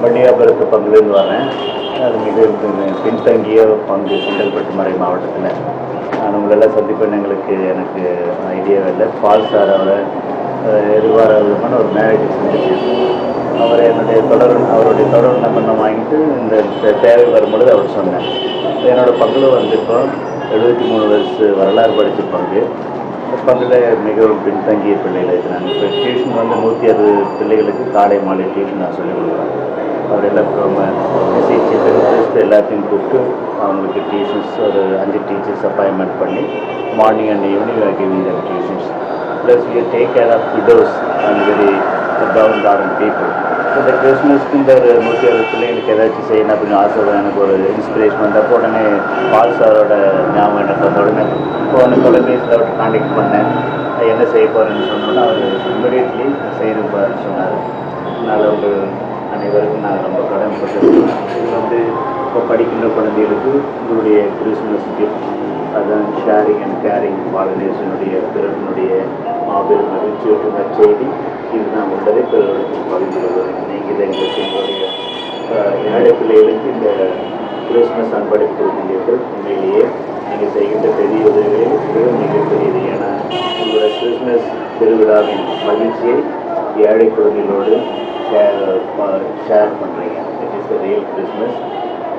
வண்டியாபுரத்து பங்குலேருந்து வரேன். அது மிக பின்தங்கிய பங்கு செங்கல்பட்டு மறை மாவட்டத்தில். நான் உங்களெல்லாம் சந்திப்பேன் எனக்கு ஐடியாவே இல்லை. பால் சார் அவரை எதிர்பாராத விதமான ஒரு மேரேஜ் சந்திச்சேன். அவரை அவருடைய தொடர் நம்பர் நான் வாங்கிட்டு இந்த தேவை வரும்பொழுது அவர் சொன்னேன். என்னோடய பங்கில் வந்து இப்போ 73 வருஷ வரலாறு படித்த பங்கு. இந்த பங்கில் மிகவும் பின்தங்கிய பிள்ளைகள் இருக்கிறாங்க. இப்போ டியூஷன் வந்து 160 பிள்ளைகளுக்கு காலை மாலை டியூஷன் நான் சொல்லிக் கொடுக்குறேன். அவர் எல்லாம் எஸ்சி டென்த் எல்லாத்தையும் கூப்பிட்டு அவங்களுக்கு டியூஷன்ஸ் ஒரு 5 டீச்சர்ஸ் அப்பாயின்மெண்ட் பண்ணி morning and evening giving them tuitions. Plus we take care of widows and very downtrodden people. இந்த கிறிஸ்மஸ்க்கு இந்த ஒரு 160 பிள்ளைங்களுக்கு ஏதாச்சும் செய்யணும் அப்படின்னு ஆசை. எனக்கு ஒரு இன்ஸ்பிரேஷன் வந்தப்போ உடனே பால் சாரோட ஞாபகம் எனக்கு வந்த உடனே தொலைபேசியில் அவர்கிட்ட கான்டெக்ட் பண்ணேன். என்ன செய்ய போகிறேன்னு சொன்னோன்னா அவர் இம்மிடியட்லி செய்து போகிறேன்னு சொன்னார். அதனால் அவங்க அனைவருக்கும் நான் ரொம்ப கடமைப்பட்டிருக்கேன். இது வந்து இப்போ படிக்கின்ற குழந்தைகளுக்கு உங்களுடைய கிறிஸ்மஸ் கிஃப்ட், அதுதான் ஷேரிங் அண்ட் கேரிங் பாலநேசனுடைய பிறனுடைய மாபெரும் மகிழ்ச்சியோட செய்தி. இது நான் உள்ளதை பிறருக்கு பகிர்ந்து கொள்வேன். நீங்கள் எங்களுடைய ஏழை பிள்ளைகளுக்கு இந்த கிறிஸ்மஸ் அன்பளிப்பு கொடுக்கிறீர்கள். உண்மையிலேயே நீங்கள் செய்கின்ற பெரிய உதவிகளில் மிகவும் மிகப்பெரியது. ஏன்னா உங்களோட கிறிஸ்மஸ் திருவிழாவின் மகிழ்ச்சியை ஏழை குழந்தைகளோடு ஷேர் பண்ணுறீங்க. It is the real Christmas.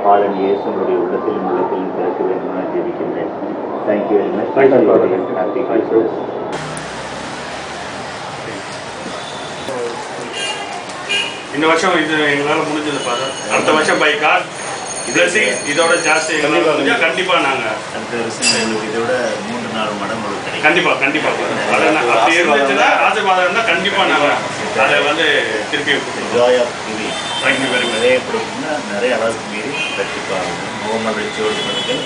பாலன் இயேசுனுடைய உள்ளத்திலும் பிறக்க வேண்டும் நான் ஜெபிக்கின்றேன். Thank you very much. Happy Christmas. இந்த வருஷம் இது எங்களால் முடிஞ்சது பாரு. அடுத்த வருஷம் பை கார் இதோட ஜாஸ்தி எங்களால் கண்டிப்பாக நாங்கள் அடுத்த வருஷம் எங்களுக்கு இதோட 3-4 மடங்கு கிடைக்கும். கண்டிப்பாக அப்படி இருந்துச்சுன்னா ஆசீர்வாதம் இருந்தால் கண்டிப்பாக நாங்கள் அதை வந்து திருப்பி joy of giving. Thank you very much. நிறைய கொடுக்கணும்னா நிறைய அளவுக்கு மீறி கண்டிப்பாக முகமது வச்சு ஓட்டு பண்ணுங்கள்.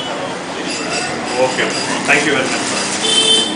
Okay, thank you very much.